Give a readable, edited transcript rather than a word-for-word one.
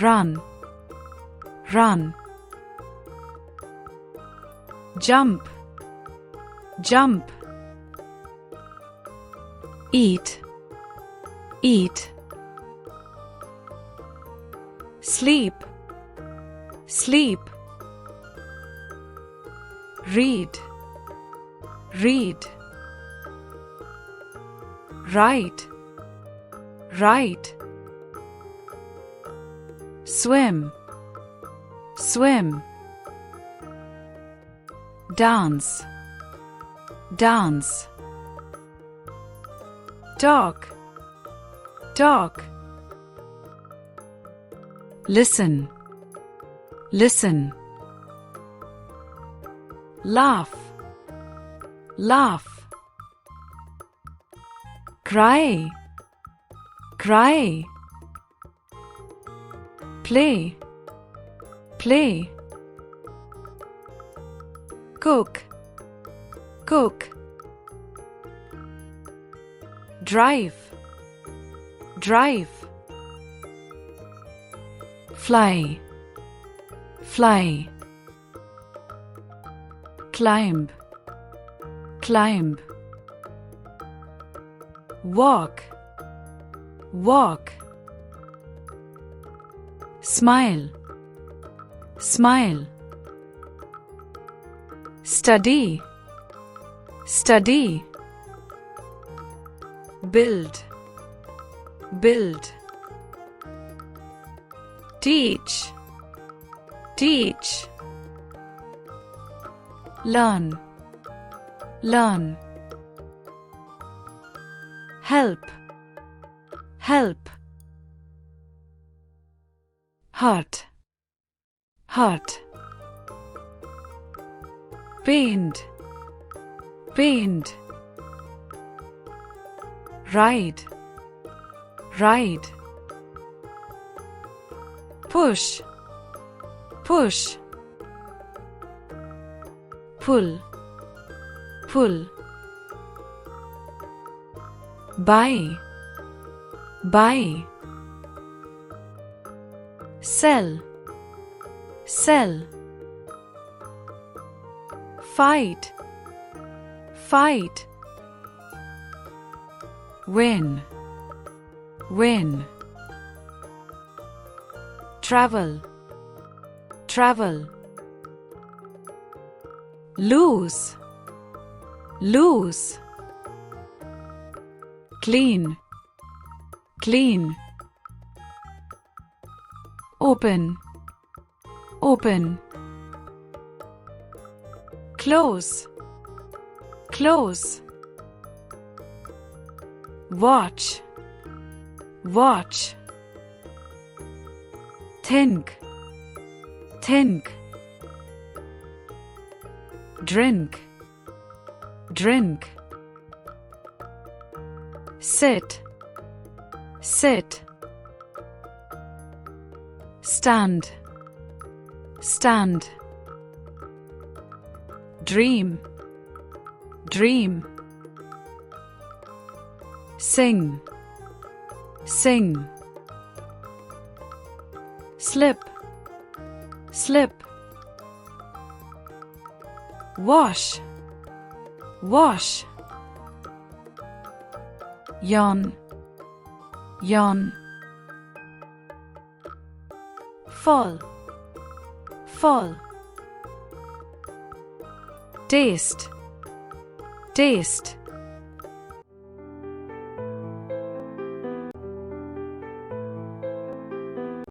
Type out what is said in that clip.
run, run. Jump, jump. Eat, eat. Sleep, sleep. Read, read. Write, write. Swim, swim. Dance, dance. Talk, talk. Listen, listen. Laugh, laugh. Cry, cry. Play, play. Cook, cook. Drive, drive. Fly, fly. Climb, climb. Walk, walk. Smile, smile. Study, study. Build, build. Teach, teach. Learn, learn. Help, help. Hurt, hurt. Paint, paint. Ride, ride. Push, push. Pull, pull. Buy, buy. Sell, sell. Fight, fight. Win, win. Travel, travel. Lose, lose. Clean, clean. Open, open. Close, close. Watch, watch. Think, think. Drink, drink. Sit, sit. Stand, stand. Dream, dream. Sing, sing. Slip, slip. Wash, wash. Yawn, yawn. Fall, fall. Taste, taste.